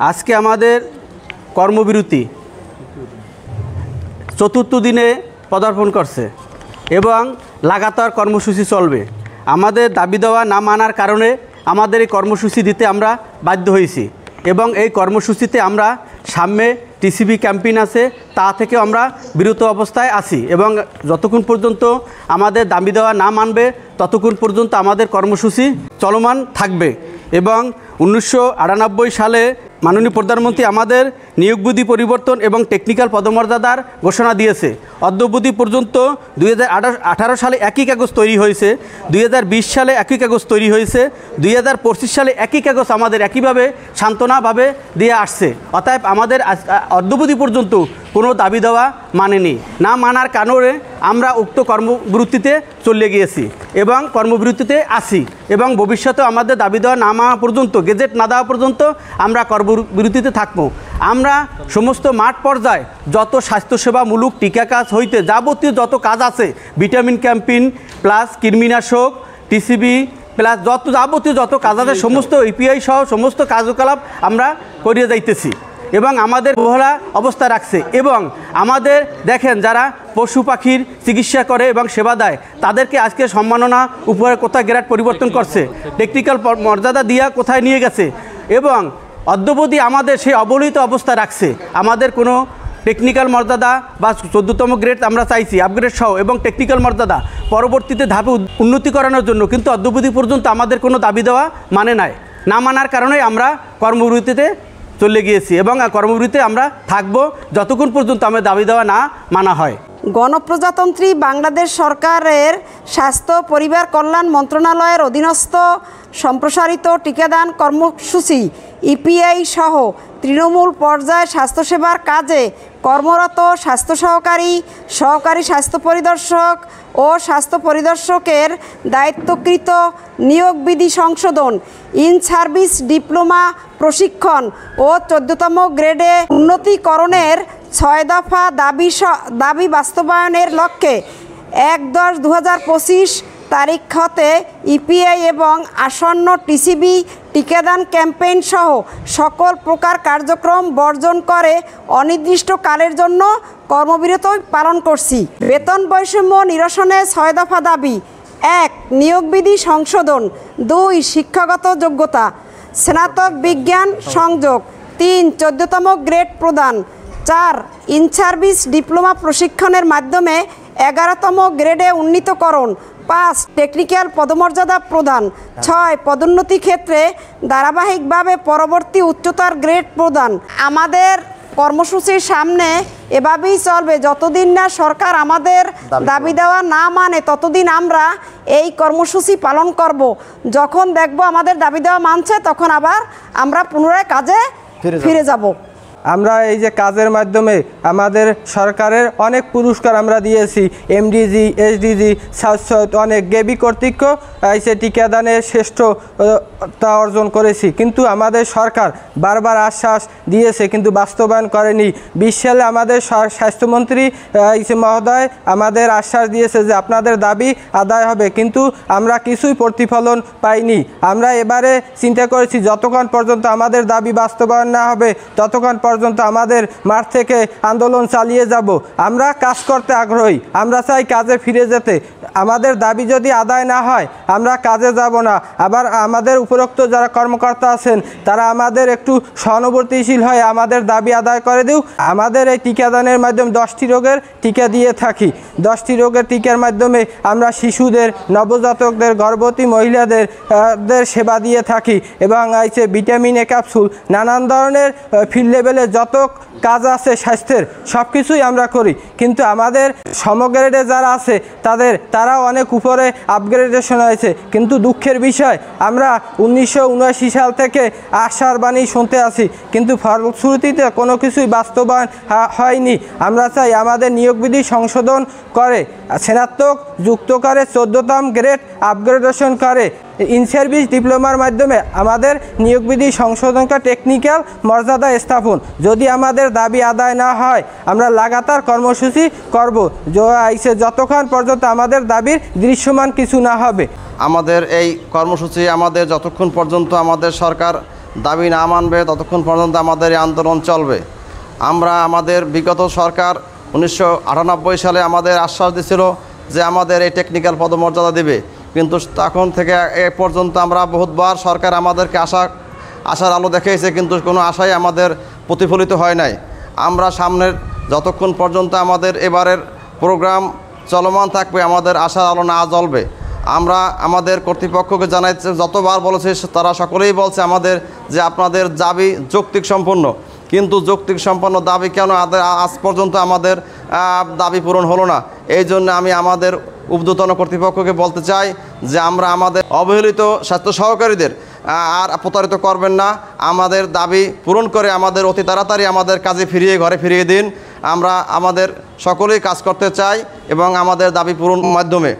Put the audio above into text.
আজকে আমাদের কর্মবিরতি চতুর্থ দিনে পদার্পণ করছে এবং লাগাতার কর্মসূচি চলবে। আমাদের দাবি দেওয়া না মানার কারণে আমাদের এই কর্মসূচি দিতে আমরা বাধ্য হয়েছি এবং এই কর্মসূচিতে আমরা সামনে টিসিবি ক্যাম্পেইন আছে, তা থেকে আমরা বিরত অবস্থায় আছি এবং যতক্ষণ পর্যন্ত আমাদের দাবি দেওয়া না মানবে ততক্ষণ পর্যন্ত আমাদের কর্মসূচি চলমান থাকবে। এবং 1998 সালে মাননীয় প্রধানমন্ত্রী আমাদের নিয়োগ বিধি পরিবর্তন এবং টেকনিক্যাল পদমর্যাদার ঘোষণা দিয়েছে। অদ্যাবধি পর্যন্ত 2018 সালে একই কাগজ তৈরি হয়েছে, 2020 সালে একই কাগজ তৈরি হয়েছে, 2025 সালে একই কাগজ আমাদের একইভাবে সান্ত্বনাভাবে দিয়ে আসছে। অতএব আমাদের অদ্যাবধি পর্যন্ত কোনো দাবি দেওয়া মানেনি। না মানার কারণে আমরা উক্ত কর্মবিরতিতে চলে গিয়েছি এবং কর্মবিরতিতে আছি এবং ভবিষ্যতে আমাদের দাবি দেওয়া না মানা পর্যন্ত, গেজেট না দেওয়া পর্যন্ত আমরা কর্মবিরতিতে থাকবো। আমরা সমস্ত মাঠ পর্যায়ে যত স্বাস্থ্যসেবামূলক টিকা কাজ হইতে যাবতীয় যত কাজ আছে, ভিটামিন ক্যাম্পেইন প্লাস কৃমিনাশক, টিসিবি প্লাস যাবতীয় যত কাজ আছে সমস্ত ইপিআই সহ সমস্ত কার্যকলাপ আমরা করিয়ে যাইতেছি এবং আমাদের বহলা অবস্থা রাখছে। এবং আমাদের দেখেন যারা পশু পাখির চিকিৎসা করে এবং সেবা দেয় তাদেরকে আজকে সম্মাননা উপরে কোথায় গ্রেড পরিবর্তন করছে, টেকনিক্যাল মর্যাদা দিয়া কোথায় নিয়ে গেছে এবং অদ্যাবধি আমাদের সেই অবহেলিত অবস্থা রাখছে। আমাদের কোনো টেকনিক্যাল মর্যাদা বা 14তম গ্রেড আমরা চাইছি আপগ্রেড সহ এবং টেকনিক্যাল মর্যাদা পরবর্তীতে ধাপে উন্নতি করানোর জন্য, কিন্তু অদ্যাবধি পর্যন্ত আমাদের কোনো দাবি দেওয়া না মানার কারণে আমরা কর্মবিরতিতে চলে গিয়েছি এবং কর্মবিরতিতে আমরা থাকবো যতক্ষণ পর্যন্ত আমাদের দাবি দেওয়া না মানা হয়। গণপ্রজাতন্ত্রী বাংলাদেশ সরকারের স্বাস্থ্য পরিবার কল্যাণ মন্ত্রণালয়ের অধীনস্থ সম্প্রসারিত টিকাদান কর্মসূচি ইপিআই সহ তৃণমূল পর্যায়ে স্বাস্থ্যসেবার কাজে কর্মরত স্বাস্থ্য সহকারী, সহকারী স্বাস্থ্য পরিদর্শক ও স্বাস্থ্য পরিদর্শকের দায়িত্বকৃত নিয়োগ বিধি সংশোধন, ইন সার্ভিস ডিপ্লোমা প্রশিক্ষণ ও 14তম গ্রেডে উন্নতিকরণের 6 দফা দাবি বাস্তবায়নের লক্ষ্যে 1/10/2025 তারিখ হতে ইপিআই এবং আসন্ন টিসিবি টিকাদান ক্যাম্পেইন সহ সকল প্রকার কার্যক্রম বর্জন করে অনির্দিষ্টকালের জন্য কর্মবিরতি পালন করছি। বেতন বৈষম্য নিরসনে 6 দফা দাবি: 1. নিয়োগ বিধি সংশোধন, 2. শিক্ষাগত যোগ্যতা, স্নাতক বিজ্ঞান সংযোগ, 3. 14তম গ্রেড প্রদান, 4. ইন সার্ভিস ডিপ্লোমা প্রশিক্ষণের মাধ্যমে 11তম গ্রেডে উন্নীতকরণ, 5. টেকনিক্যাল পদমর্যাদা প্রদান, 6. পদোন্নতি ক্ষেত্রে ধারাবাহিকভাবে পরবর্তী উচ্চতর গ্রেড প্রদান। আমাদের কর্মসূচির সামনে এভাবেই চলবে যতদিন না সরকার আমাদের দাবি দেওয়া না মানে ততদিন আমরা এই কর্মসূচি পালন করব। যখন দেখব আমাদের দাবি দেওয়া মানছে তখন আবার আমরা পুনরায় কাজে ফিরে যাব। আমরা এই যে কাজের মাধ্যমে আমাদের সরকারের অনেক পুরস্কার আমরা দিয়েছি, এমডিজি, এসডিজি, অনেক গেবি কর্তৃক এসে টিকাদানে শ্রেষ্ঠতা অর্জন করেছি, কিন্তু আমাদের সরকার বারবার আশ্বাস দিয়েছে কিন্তু বাস্তবায়ন করেনি। 20 সালে আমাদের স্বাস্থ্যমন্ত্রী মহোদয় আমাদের আশ্বাস দিয়েছে যে আপনাদের দাবি আদায় হবে, কিন্তু আমরা কিছুই প্রতিফলন পাইনি। আমরা এবারে চিন্তা করেছি যতক্ষণ পর্যন্ত আমাদের দাবি বাস্তবায়ন না হবে ততক্ষণ পর্যন্ত আমাদের মাঠ থেকে আন্দোলন চালিয়ে যাব। আমরা কাজ করতে আগ্রহী, আমরা চাই কাজে ফিরে যেতে। আমাদের দাবি যদি আদায় না হয় আমরা কাজে যাব না। আবার আমাদের উপরোক্ত যারা কর্মকর্তা আছেন তারা আমাদের একটু সহানুভূতিশীল হয়, আমাদের দাবি আদায় করে দিও। আমাদের এই টিকাদানের মাধ্যমে 10টি রোগের টিকা দিয়ে থাকি। 10টি রোগের টিকার মাধ্যমে আমরা শিশুদের, নবজাতকদের, গর্ভবতী মহিলাদের সেবা দিয়ে থাকি এবং আছে ভিটামিন এ ক্যাপসুল, নানান ধরনের ফিল্ড লেভেলে যত কাজ আছে স্বাস্থ্যের সব কিছুই আমরা করি। কিন্তু আমাদের সমগ্রেডে যারা আছে তারাও অনেক উপরে আপগ্রেডেশন হয়েছে, কিন্তু দুঃখের বিষয় আমরা 1979 সাল থেকে আশার বাণী শুনতে আসি, কিন্তু ফলশ্রুতিতে কোনো কিছুই বাস্তবায়ন হয়নি। আমরা চাই আমাদের নিয়োগ বিধি সংশোধন করে, স্নাতক যুক্ত করে, 14তম গ্রেড আপগ্রেডেশন করে, ইন সার্ভিস ডিপ্লোমার মাধ্যমে আমাদের নিয়োগ বিধি সংশোধনকে টেকনিক্যাল মর্যাদা স্থাপন। যদি আমাদের দাবি আদায় না হয় আমরা লাগাতার কর্মসূচি করব যতক্ষণ পর্যন্ত আমাদের দাবির দৃশ্যমান কিছু না হবে। আমাদের এই কর্মসূচি আমাদের যতক্ষণ পর্যন্ত আমাদের সরকার দাবি না মানবে ততক্ষণ পর্যন্ত আমাদের এই আন্দোলন চলবে। আমরা আমাদের বিগত সরকার 1998 সালে আমাদের আশ্বাস দিয়েছিল যে আমাদের এই টেকনিক্যাল পদমর্যাদা দেবে, কিন্তু তখন থেকে এ পর্যন্ত আমরা বহুতবার সরকার আমাদেরকে আশার আলো দেখিয়েছে, কিন্তু কোনো আশাই আমাদের প্রতিফলিত হয় নাই। আমরা সামনের যতক্ষণ পর্যন্ত আমাদের এবারের প্রোগ্রাম চলমান থাকবে আমাদের আশার আলো না জ্বলবে। আমরা আমাদের কর্তৃপক্ষকে জানাইছে, যতবার বলেছে তারা সকলেই বলছে আমাদের যে আপনাদের দাবি যৌক্তিক সম্পন্ন, কিন্তু যৌক্তিক সম্পন্ন দাবি কেন আজ পর্যন্ত আমাদের দাবি পূরণ হলো না। এই জন্য আমি আমাদের ঊর্ধ্বতন কর্তৃপক্ষকে বলতে চাই যে আমরা আমাদের অবহেলিত স্বাস্থ্য সহকারীদের আর প্রতারিত করবেন না। আমাদের দাবি পূরণ করে আমাদের অতি তাড়াতাড়ি আমাদের কাজে ঘরে ফিরিয়ে দিন। আমরা আমাদের সকলেই কাজ করতে চাই এবং আমাদের দাবি পূরণ মাধ্যমে